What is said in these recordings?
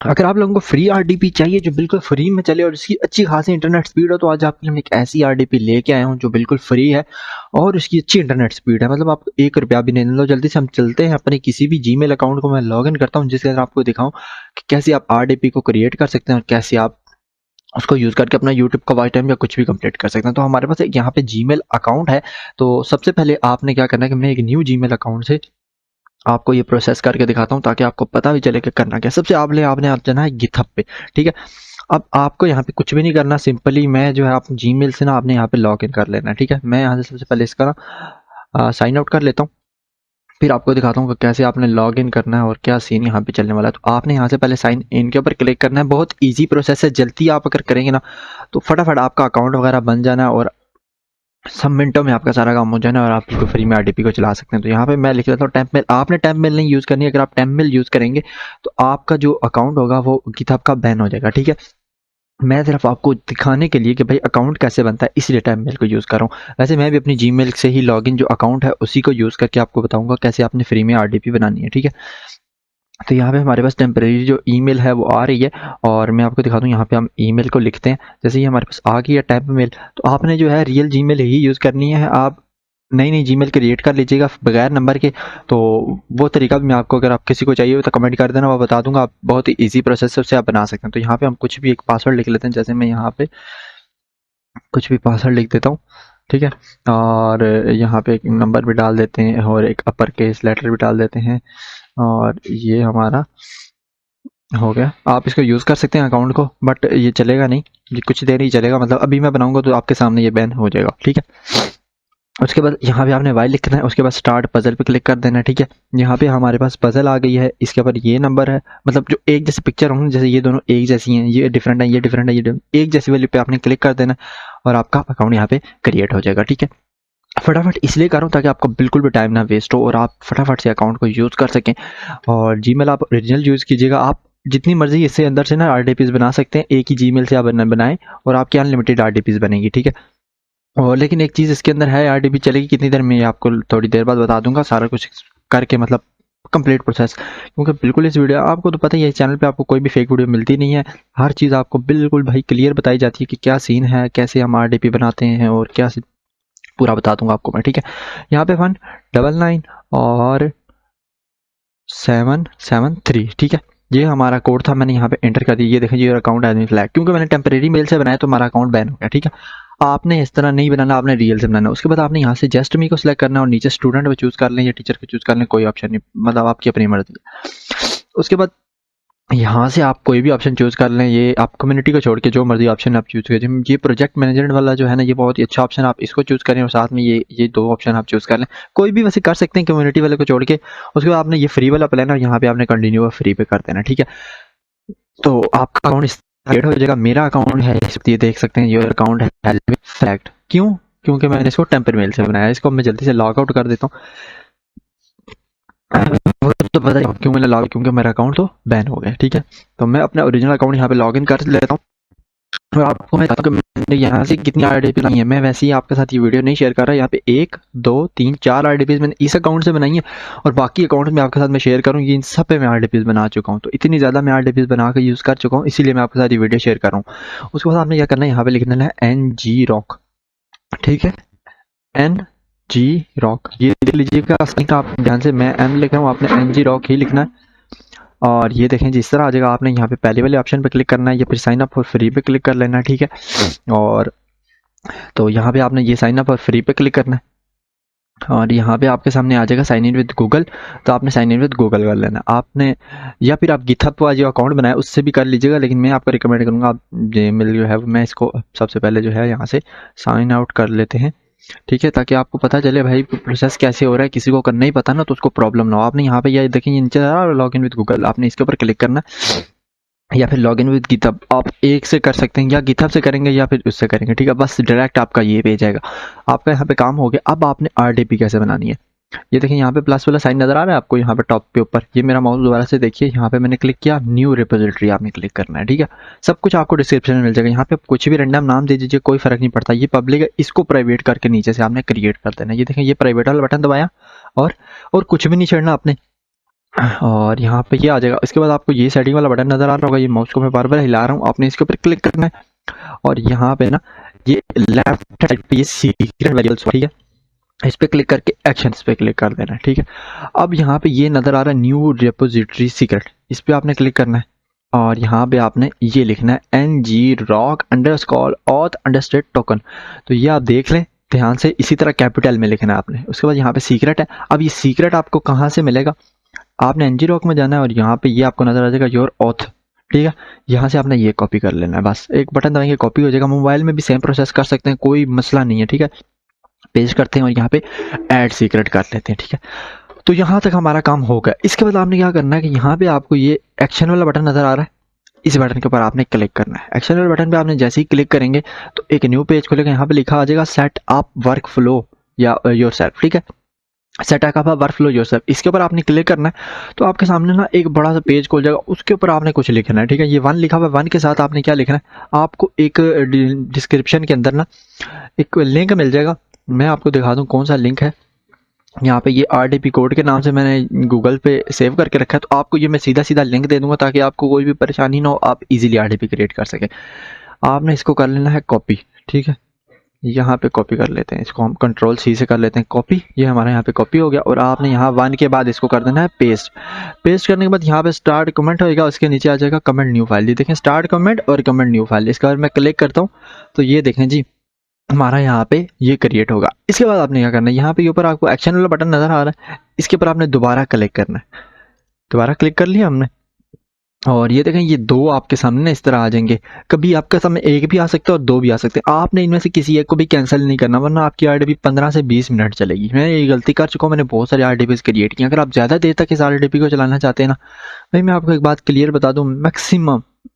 अगर आप लोगों को फ्री आरडीपी चाहिए जो बिल्कुल फ्री में चले और इसकी अच्छी खासी इंटरनेट स्पीड हो, तो आज आपके लिए मैं एक ऐसी आरडीपी लेके आया हूँ जो बिल्कुल फ्री है और इसकी अच्छी इंटरनेट स्पीड है। मतलब आपको 1 रुपया भी नहीं देना। लो जल्दी से हम चलते हैं अपने किसी भी जीमेल अकाउंट को मैं लॉगिन करता हूँ, जिसके अंदर आपको दिखाऊं कि कैसे आप आरडीपी को क्रिएट कर सकते हैं और कैसे आप उसको यूज करके अपना यूट्यूब का वॉच टाइम या कुछ भी कंप्लीट कर सकते हैं। तो हमारे पास एक यहाँ पे जीमेल अकाउंट है। तो सबसे पहले आपने क्या करना है कि मैं एक न्यू जीमेल अकाउंट से आपको ये प्रोसेस करके दिखाता हूँ ताकि आपको पता भी चले कि करना क्या। सबसे आपने आप जाना है गिथअप पे, ठीक है। अब आपको यहाँ पे कुछ भी नहीं करना, सिंपली मैं जो है आप जीमेल से ना आपने यहाँ पे लॉग इन कर लेना है, ठीक है। मैं यहाँ से सबसे पहले इसका ना साइन आउट कर लेता हूँ, फिर आपको दिखाता हूँ कि कैसे आपने लॉग इन करना है और क्या सीन यहाँ पे चलने वाला है। तो आपने यहाँ से पहले साइन इन के ऊपर क्लिक करना है। बहुत ईजी प्रोसेस है, जल्दी आप अगर करेंगे ना तो फटाफट आपका अकाउंट वगैरह बन जाना है और सब मिनटों में आपका सारा काम हो जाना और आप इसको फ्री में आरडीपी को चला सकते हैं। तो यहाँ पे मैं लिख लेता हूँ टेम्पमेल। आपने टेम्पमेल नहीं यूज़ करनी है। अगर आप टेम्पमेल यूज़ करेंगे तो आपका जो अकाउंट होगा वो गिथहब का बैन हो जाएगा, ठीक है। मैं सिर्फ आपको दिखाने के लिए कि भाई अकाउंट कैसे बनता है इसलिए टेम्पमेल को यूज़ कर रहा हूँ। वैसे मैं भी अपनी जीमेल से ही लॉगिन जो अकाउंट है उसी को यूज़ करके आपको बताऊंगा कैसे आपने फ्री में आरडीपी बनानी है, ठीक है। तो यहाँ पे हमारे पास टेम्परेरी जो ईमेल है वो आ रही है और मैं आपको दिखा दूँ। यहाँ पे हम ईमेल को लिखते हैं, जैसे ही हमारे पास आ गई है टेम्पमेल, तो आपने जो है रियल जीमेल ही यूज़ करनी है। आप नई जीमेल क्रिएट कर लीजिएगा बगैर नंबर के। तो वो तरीका भी मैं आपको, अगर आप किसी को चाहिए हो तो कमेंट कर देना, मैं बता दूंगा। आप बहुत ही ईजी प्रोसेस से आप बना सकते हैं। तो यहाँ पे हम कुछ भी एक पासवर्ड लिख लेते हैं, जैसे मैं यहाँ पे कुछ भी पासवर्ड लिख देता हूँ, ठीक है। और यहाँ पे एक नंबर भी डाल देते हैं और एक अपर केस लेटर भी डाल देते हैं और ये हमारा हो गया। आप इसको यूज़ कर सकते हैं अकाउंट को, बट ये चलेगा नहीं, ये कुछ देर ही चलेगा। मतलब अभी मैं बनाऊंगा तो आपके सामने ये बैन हो जाएगा, ठीक है। उसके बाद यहाँ पे आपने वाई लिखना है, उसके बाद स्टार्ट पजल पे क्लिक कर देना है, ठीक है। यहाँ पे हमारे पास पजल आ गई है, इसके ऊपर ये नंबर है, मतलब जो एक जैसे पिक्चर होंगे, जैसे ये दोनों एक जैसी हैं, ये डिफरेंट है, ये डिफरेंट है, ये एक जैसी वैल्यू पे आपने क्लिक कर देना और आपका अकाउंट यहाँ पे क्रिएट हो जाएगा, ठीक है। फटाफट इसलिए कर रहा हूँ ताकि आपका बिल्कुल भी टाइम ना वेस्ट हो और आप फटाफट से अकाउंट को यूज़ कर सकें। और जीमेल आप ओरिजिनल यूज़ कीजिएगा। आप जितनी मर्जी इससे अंदर से ना आरडीपीज बना सकते हैं, एक ही जीमेल से आप बनाएं और आपकी अनलिमिटेड आरडीपीज बनेगी, ठीक है। और लेकिन एक चीज़ इसके अंदर है, आरडीपी चलेगी कितनी देर में आपको थोड़ी देर बाद बता दूंगा, सारा कुछ करके, मतलब कंप्लीट प्रोसेस। क्योंकि बिल्कुल इस वीडियो आपको तो पता ही है, चैनल पे आपको कोई भी फेक वीडियो मिलती नहीं है। हर चीज़ आपको बिल्कुल भाई क्लियर बताई जाती है कि क्या सीन है, कैसे हम आरडीपी बनाते हैं और क्या पूरा बता दूंगा आपको मैं, ठीक है। यहाँ पे 199 और 773, ठीक है। ये हमारा कोड था, मैंने यहाँ पे एंटर कर दिया। ये देखें, ये अकाउंट एडमिन फ्लैग, क्योंकि मैंने टेम्परेरी मेल से बनाया तो हमारा अकाउंट बैन हो गया, ठीक है। आपने इस तरह नहीं बनाना, आपने रियल से बनाना। उसके बाद आपने यहाँ से जस्ट मी को सिलेक्ट करना और नीचे स्टूडेंट को चूज कर लें या टीचर को चूज कर लें, कोई ऑप्शन नहीं, मतलब आपकी अपनी मर्जी है। उसके बाद यहाँ से आप कोई भी ऑप्शन चूज़ कर लें। ये आप कम्युनिटी को छोड़ के जो मर्जी ऑप्शन आप चूज़ करें। ये प्रोजेक्ट मैनेजमेंट वाला जो है ना, ये बहुत ही अच्छा ऑप्शन, आप इसको चूज़ करें और साथ में ये दो ऑप्शन आप चूज़ कर लें। कोई भी वैसे कर सकते हैं कम्युनिटी वाले को छोड़ के। उसके बाद आपने ये फ्री वाला प्लान और यहाँ पे आपने कंटिन्यू फ्री पे कर देना, ठीक है। तो आपका अकाउंट क्रिएट हो जाएगा। मेरा अकाउंट है, ये देख सकते हैं, योर अकाउंट है फैक्ट। क्यों? क्योंकि मैंने इसको टेम्पर मेल से बनाया। इसको मैं जल्दी से लॉग आउट कर देता हूँ। वो तो पता है क्यों मैंने लॉग, क्योंकि मेरा अकाउंट तो बैन हो गया, ठीक है। तो मैं अपना ओरिजिनल अकाउंट यहाँ पे लॉग इन कर लेता हूँ और आपको मैं बताता हूँ कि मैंने यहाँ से कितनी आरडीपी बनाई है। मैं वैसे ही आपके साथ ये वीडियो नहीं शेयर कर रहा। यहाँ पे 1 2 3 4 आरडीपीज मैंने इस अकाउंट से बनाई है और बाकी अकाउंट में आपके साथ मैं शेयर करूँ, इन सब पे मैं आरडीपीज बना चुका हूँ। तो इतनी ज़्यादा मैं आरडीपीज बना कर यूज़ कर चुका हूँ, इसीलिए मैं आपके साथ ये वीडियो शेयर कर रहा हूँ। उसके बाद आपने क्या करना है, यहाँ पे लिखना है NG रॉक, ठीक है। NG रॉक, ये देख लीजिएगा आप ध्यान से, मैं M लिख रहा हूँ, आपने NG रॉक ही लिखना है। और ये देखें जिस तरह आ जाएगा, आपने यहाँ पे पहले वाले ऑप्शन पे क्लिक करना है या फिर साइन अप फॉर फ्री पे क्लिक कर लेना है, ठीक है। और तो यहाँ पे आपने ये साइन अप और फ्री पे क्लिक करना है और यहाँ पे आपके सामने आ जाएगा साइन इन विद गूगल। तो आपने साइन इन विद गूगल कर लेना आपने, या फिर आप गिथहब का जो अकाउंट बनाया उससे भी कर लीजिएगा, लेकिन मैं आपको रिकमेंड करूँगा आप जीमेल जो है, मैं इसको सबसे पहले जो है यहाँ से साइन आउट कर लेते हैं, ठीक है, ताकि आपको पता चले भाई प्रोसेस कैसे हो रहा है। किसी को अगर नहीं पता ना तो उसको प्रॉब्लम ना हो। आपने यहाँ पे ये देखेंगे नीचे लॉग इन विद गूगल, आपने इसके ऊपर क्लिक करना या फिर लॉग इन विद गिथहब, आप एक से कर सकते हैं, या गिथहब से करेंगे या फिर उससे करेंगे, ठीक है। बस डायरेक्ट आपका ये पेज आएगा, आपका यहाँ पे काम हो गया। अब आपने आरडीपी कैसे बनानी है, ये देखिए यहाँ पे प्लस वाला साइन नजर आ रहा है आपको यहाँ पे टॉप पे ऊपर। ये मेरा माउस दोबारा से देखिए, यहाँ पे मैंने क्लिक किया, न्यू रिपोजिटरी आपने क्लिक करना है, ठीक है। सब कुछ आपको डिस्क्रिप्शन में मिल जाएगा। यहाँ पे आप कुछ भी रैंडम नाम दे दीजिए, कोई फर्क नहीं पड़ता। ये पब्लिक है, इसको प्राइवेट करके नीचे से आपने क्रिएट कर देना। ये देखें, ये प्राइवेट वाला बटन दबाया और कुछ भी नहीं छेड़ना आपने। और यहाँ पे ये आ जाएगा। इसके बाद आपको ये सेटिंग वाला बटन नज़र आ रहा होगा, ये माउस को मैं बार-बार हिला रहा हूँ, आपने इसके ऊपर क्लिक करना है और यहाँ पे ना ये लेफ्ट साइड पे ये सीक्रेट वेरिएबल्स, ठीक है, इस पे क्लिक करके एक्शंस पे क्लिक कर देना है, ठीक है। अब यहाँ पे ये नज़र आ रहा है न्यू रिपोजिटरी सीक्रेट, इस पे आपने क्लिक करना है और यहाँ पे आपने ये लिखना है ng_rock_auth_token। तो ये आप देख लें ध्यान से, इसी तरह कैपिटल में लिखना है आपने। उसके बाद यहाँ पे सीक्रेट है। अब ये सीक्रेट आपको कहाँ से मिलेगा, आपने ng_rock में जाना है और यहाँ पे ये आपको नजर आ जाएगा योर ऑथ, ठीक है। यहाँ से आपने ये कॉपी कर लेना है, बस एक बटन दबाएंगे कॉपी हो जाएगा। मोबाइल में भी सेम प्रोसेस कर सकते हैं, कोई मसला नहीं है, ठीक है। पेस्ट करते हैं और यहाँ पे ऐड सीक्रेट कर लेते हैं, ठीक है। तो यहाँ तक हमारा काम हो गया। इसके बाद आपने क्या करना है कि यहाँ पे आपको ये एक्शन वाला बटन नजर आ रहा है, इस बटन के ऊपर आपने क्लिक करना है। एक्शन वाले बटन पे आपने जैसे ही क्लिक करेंगे तो एक न्यू पेज खुलेगा, यहाँ पे लिखा आ जाएगा सेट अप वर्क फ्लो या योरसेल्फ, ठीक है, set up work flow yourself. इसके ऊपर आपने क्लिक करना है तो आपके सामने ना एक बड़ा सा पेज खुल जाएगा, उसके ऊपर आपने कुछ लिखना है, ठीक है। ये 1 लिखा हुआ है, 1 के साथ आपने क्या लिखना है, आपको एक डिस्क्रिप्शन के अंदर ना एक लिंक मिल जाएगा। मैं आपको दिखा दूं कौन सा लिंक है। यहाँ पे ये RDP कोड के नाम से मैंने गूगल पे सेव करके रखा है, तो आपको ये मैं सीधा सीधा लिंक दे दूंगा ताकि आपको कोई भी परेशानी ना हो, आप इजीली RDP क्रिएट कर सकें। आपने इसको कर लेना है कॉपी, ठीक है। यहाँ पे कॉपी कर लेते हैं, इसको हम Ctrl+C से कर लेते हैं कॉपी। ये हमारा यहाँ पे कॉपी हो गया और आपने यहाँ 1 के बाद इसको कर देना है पेस्ट। पेस्ट करने के बाद यहाँ पे स्टार्ट कमेंट होएगा, उसके नीचे आ जाएगा कमेंट न्यू फाइल। ये देखें स्टार्ट कमेंट और कमेंट न्यू फाइल, इसका मैं क्लिक करता हूँ तो ये देखें जी हमारा यहाँ पे ये क्रिएट होगा। इसके बाद आपने क्या करना है, यहाँ पे ऊपर आपको एक्शन वाला बटन नजर आ रहा है, इसके ऊपर आपने दोबारा क्लिक करना है। दोबारा क्लिक कर लिया हमने और ये देखें ये 2 आपके सामने इस तरह आ जाएंगे। कभी आपके सामने एक भी आ सकता है और 2 भी आ सकते हैं। आपने इनमें से किसी एक को भी कैंसिल नहीं करना, वरना आपकी RDP 15 से 20 मिनट चलेगी। मैं ये गलती कर चुका हूँ, मैंने बहुत सारे RDPs क्रिएट किए। अगर आप ज़्यादा देर तक इस RDP को चलाना चाहते हैं ना, भाई मैं आपको एक बात क्लियर बता दूँ,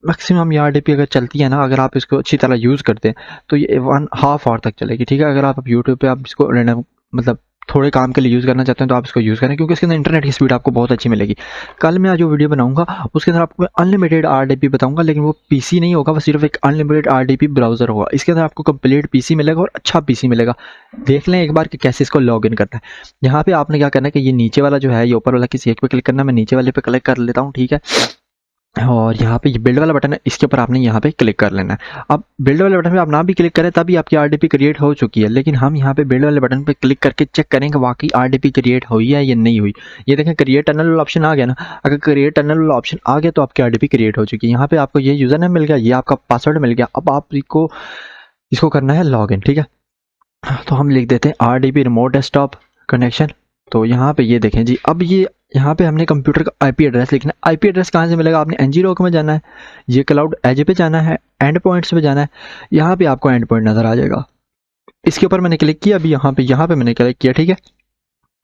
मैक्सिमम ये RDP अगर चलती है ना, अगर आप इसको अच्छी तरह यूज़ करते हैं तो ये 1.5 आवर तक चलेगी, ठीक है। अगर आप यूट्यूब पे आप इसको रैंडम मतलब थोड़े काम के लिए यूज़ करना चाहते हैं तो आप इसको यूज़ करें, क्योंकि इसके अंदर इंटरनेट की स्पीड आपको बहुत अच्छी मिलेगी। कल मैं जो वीडियो बनाऊंगा उसके अंदर आपको अनलिमिटेड RDP बताऊंगा, लेकिन वो PC नहीं होगा, वो सिर्फ एक अनलिमिटेड RDP ब्राउज़र होगा। इसके अंदर आपको कंप्लीट PC मिलेगा और अच्छा PC मिलेगा। देख लें एक बार कि कैसे इसको लॉग इन करना है। यहाँ पे आपने क्या करना है कि ये नीचे वाला जो है, ये ऊपर वाला किसी एक पे क्लिक करना है। मैं नीचे वाले पे क्लिक कर लेता हूँ, ठीक है। और यहाँ पे ये बिल्ड वाला बटन है, इसके ऊपर आपने यहाँ पे क्लिक कर लेना है। अब बिल्ड वाले बटन पे आप ना भी क्लिक करें तभी आपकी RDP क्रिएट हो चुकी है, लेकिन हम यहाँ पे बिल्ड वाले बटन पे क्लिक करके चेक करेंगे वाकई RDP क्रिएट हुई है या नहीं हुई। ये देखें क्रिएट टनल वाला ऑप्शन आ गया ना, अगर क्रिएट टनल वाला ऑप्शन आ गया तो आपकी RDP क्रिएट हो चुकी है। यहाँ पे आपको ये यूजर नेम मिल गया, ये आपका पासवर्ड मिल गया। अब आप इसको करना है लॉग इन, ठीक है। तो हम लिख देते हैं RDP रिमोट डेस्कटॉप कनेक्शन। तो यहाँ पे ये देखें जी, अब ये यहाँ पे हमने कंप्यूटर का IP एड्रेस लिखना है। IP एड्रेस कहाँ से मिलेगा, आपने ng_rock में जाना है, ये क्लाउड एज पे जाना है, एंड पॉइंट्स पे जाना है। यहाँ पे आपको एंड पॉइंट नजर आ जाएगा, इसके ऊपर मैंने क्लिक किया। अभी यहाँ पे मैंने क्लिक किया, ठीक है।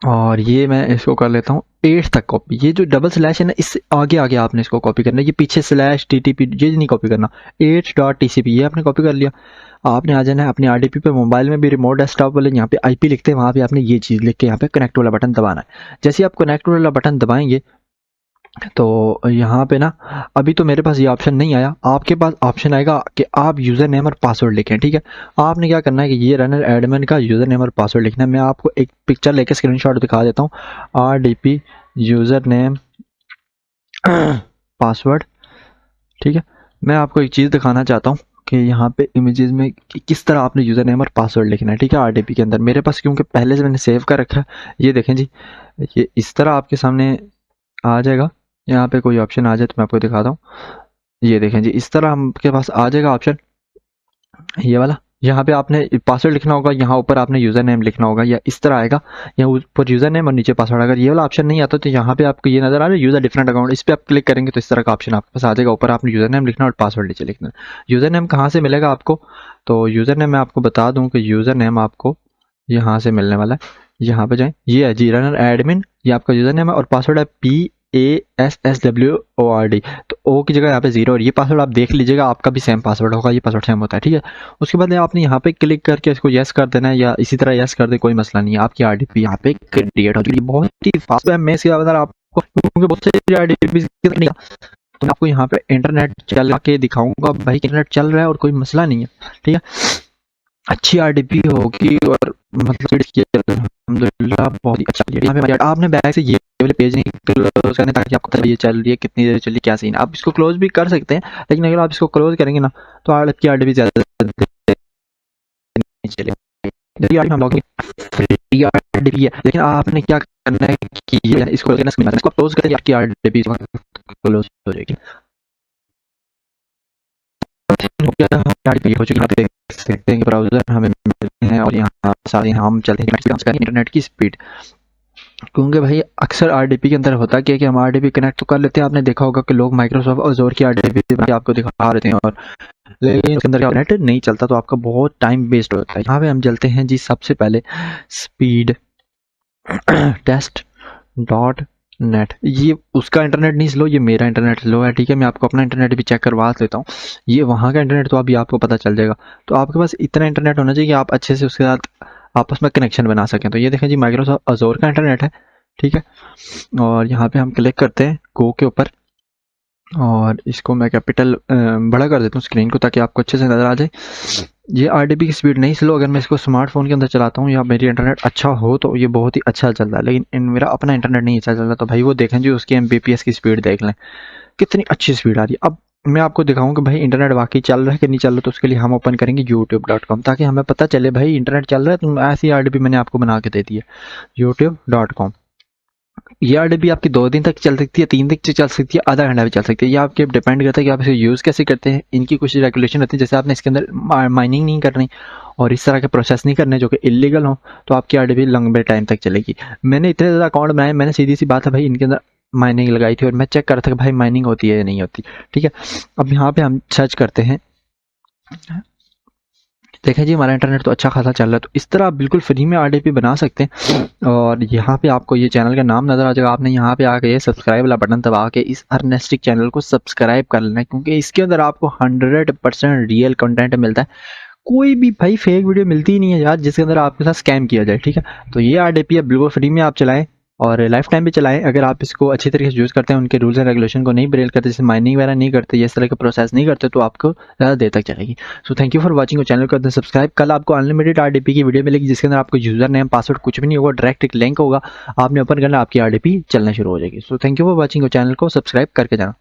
और ये मैं इसको कर लेता हूँ 8 तक कॉपी। ये जो डबल स्लैश है ना, इससे आगे आगे आपने इसको कॉपी करना है, ये पीछे /TTP ये नहीं कॉपी करना। 8.TCP ये आपने कॉपी कर लिया। आपने आ जाना है अपने RDP पे, मोबाइल में भी रिमोट डेस्कटॉप वाले यहाँ पे IP लिखते हैं, वहाँ पे आपने ये चीज़ लिख के यहाँ पे कनेक्ट वाला बटन दबाना है। जैसे आप कनेक्ट वाला बटन दबाएंगे तो यहाँ पे ना, अभी तो मेरे पास ये ऑप्शन नहीं आया, आपके पास ऑप्शन आएगा कि आप यूज़र नेम और पासवर्ड लिखें, ठीक है। आपने क्या करना है कि ये रनर एडमिन का यूज़र नेम और पासवर्ड लिखना है। मैं आपको एक पिक्चर लेके स्क्रीनशॉट दिखा देता हूँ। RDP यूज़र नेम पासवर्ड, ठीक है। मैं आपको एक चीज़ दिखाना चाहता हूँ कि यहाँ पे इमेजेस में किस तरह आपने यूज़र नेम और पासवर्ड लिखना है, ठीक है। RDP के अंदर मेरे पास क्योंकि पहले से मैंने सेव कर रखा है, ये देखें जी, ये इस तरह आपके सामने आ जाएगा। यहाँ पे कोई ऑप्शन आ जाए तो मैं आपको दिखाता हूँ। ये देखें जी, इस तरह आपके पास आ जाएगा ऑप्शन ये वाला। यहाँ पे आपने पासवर्ड लिखना होगा, यहाँ ऊपर आपने यूज़र नेम लिखना होगा, या इस तरह आएगा, यहाँ ऊपर यूज़र नेम और नीचे पासवर्ड। अगर ये वाला ऑप्शन नहीं आता तो यहाँ पे आपको ये नजर आ रहा है यूज़र डिफरेंट अकाउंट, इस पर आप क्लिक करेंगे तो इस तरह का ऑप्शन आपके पास आ जाएगा। ऊपर आपने यूज़र नेम लिखना और पासवर्ड नीचे लिखना। यूज़र नेम कहाँ से मिलेगा आपको, तो यूज़र नेम मैं आपको बता दूँ कि यूज़र नेम आपको यहाँ से मिलने वाला है। यहाँ पे जाएं, ये है जी रनर एडमिन, ये आपका यूज़र नेम है और पासवर्ड है PASSWORD। तो O की जगह यहाँ पे 0 और ये पासवर्ड आप देख लीजिएगा, आपका भी सेम पासवर्ड होगा, ये पासवर्ड सेम होता है, ठीक है। उसके बाद आपने यहाँ पे क्लिक करके इसको यस कर देना है, या इसी तरह यस कर दे, कोई मसला नहीं है। आपकी RDP यहाँ पे क्रिएट हो चुकी है, बहुत ही फास्ट है। मैं इसके अंदर आपको क्योंकि बहुत सारी RDP नहीं, तो मैं आपको यहाँ पे इंटरनेट चला के दिखाऊंगा, भाई इंटरनेट चल रहा है और कोई मसला नहीं है, ठीक है। अच्छी आरडीपी होगी और मतलब की अल्हम्दुलिल्लाह बहुत ही अच्छा यहाँ पे आपने बैक से ये वाले पेज नहीं क्लोज करने ताकि आपको पता ये चल रही है कितनी देर चली क्या सीन। आप इसको क्लोज भी कर सकते हैं, लेकिन अगर आप इसको क्लोज करेंगे ना तो आपकी आरडीपी ज़्यादा नहीं चलेगी। हम लोग फ्री आरडीपी है, लेकिन आपने क्या करना है कि इसको इसको क्लोज करके आपकी आरडीपी क्लोज हो जाएगी। हो गया आरडीपी हो चुकी है, आप देख सकते हैं कि ब्राउज़र हमें मिलते हैं और यहाँ सारे हम चलते हैं इंटरनेट की स्पीड। क्योंकि भाई अक्सर आरडीपी के अंदर होता क्या है कि हम आरडीपी कनेक्ट तो कर लेते हैं, आपने देखा होगा कि लोग माइक्रोसॉफ्ट अज़ूर की आरडीपी आपको दिखा रहे थे और लेकिन उसके अंदर नेट नहीं चलता तो आपका बहुत टाइम वेस्ट होता है। यहाँ पे हम चलते हैं जी सबसे पहले स्पीड टेस्ट डॉट नेट। ये उसका इंटरनेट नहीं स्लो, ये मेरा इंटरनेट स्लो है, ठीक है। मैं आपको अपना इंटरनेट भी चेक करवा लेता हूँ, ये वहाँ का इंटरनेट तो अभी आपको पता चल जाएगा। तो आपके पास इतना इंटरनेट होना चाहिए कि आप अच्छे से उसके साथ आपस में कनेक्शन बना सकें। तो ये देखें जी माइक्रोसॉफ्ट अज़ूर का इंटरनेट है, ठीक है। और यहाँ पे हम क्लिक करते हैं गो के ऊपर और इसको मैं कैपिटल बड़ा कर देता हूँ स्क्रीन को ताकि आपको अच्छे से नज़र आ जाए। ये आरडीपी की स्पीड नहीं स्लो, अगर मैं इसको स्मार्टफोन के अंदर चलाता हूँ या मेरी इंटरनेट अच्छा हो तो ये बहुत ही अच्छा चलता है, लेकिन मेरा अपना इंटरनेट नहीं अच्छा चल रहा। तो भाई वो देखें जी उसकी एमबीपीएस की स्पीड देख लें कितनी अच्छी स्पीड आ रही है। अब मैं आपको दिखाऊँ कि भाई इंटरनेट वाकई चल रहा है कि नहीं चल रहा, तो उसके लिए हम ओपन करेंगे youtube.com ताकि हमें पता चले भाई इंटरनेट चल रहा है। तो ऐसी आरडीपी मैंने आपको बना के दे दी है youtube.com। ये आरडीपी आपकी 2 दिन तक चल सकती है, 3 दिन तक चल सकती है, आधा घंटा भी चल सकती है। ये आपके डिपेंड करता है कि आप इसे यूज़ कैसे करते हैं। इनकी कुछ रेगुलेशन होती है, जैसे आपने इसके अंदर माइनिंग नहीं करनी और इस तरह के प्रोसेस नहीं करने जो कि इलीगल हो, तो आपकी आरडीपी लंबे टाइम तक चलेगी। मैंने इतने ज़्यादा अकाउंट बनाए, मैंने सीधी सी बात है भाई इनके अंदर माइनिंग लगाई थी और मैं चेक कर रहा था कि भाई माइनिंग होती है या नहीं होती, ठीक है। अब यहाँ पे हम सर्च करते हैं, देखें जी हमारा इंटरनेट तो अच्छा खासा चल रहा है। तो इस तरह आप बिल्कुल फ्री में आरडीपी बना सकते हैं। और यहाँ पे आपको ये चैनल का नाम नज़र आ जाएगा, आपने यहाँ पे आके ये सब्सक्राइब वाला बटन दबा के इस अर्नेस्टिक चैनल को सब्सक्राइब कर लेना है, क्योंकि इसके अंदर आपको 100% रियल कंटेंट मिलता है। कोई भी भाई फेक वीडियो मिलती ही नहीं है यार जिसके अंदर आपके साथ स्कैम किया जाए, ठीक है। तो ये आरडीपी है बिल्कुल फ्री में आप चलाएं और लाइफ टाइम भी चलाएं। अगर आप इसको अच्छी तरीके से यूज़ करते हैं, उनके रूल्स एंड रेगुलेशन को नहीं ब्रेक करते, जैसे माइनिंग वगैरह नहीं करते, ये इस तरह के प्रोसेस नहीं करते, तो आपको ज़्यादा देर तक चलेगी। So thank you for watching, channel को करते सब्सक्राइब। कल आपको अनलिमिटेड आरडीपी की वीडियो मिलेगी जिसके अंदर आपको यूज़र नेम पासवर्ड कुछ भी नहीं होगा, डायरेक्ट एक लिंक होगा, आपने ओपन करना, आपकी आरडीपी चलना शुरू हो जाएगी। So thank you for watching, channel को सब्सक्राइब करके जाना।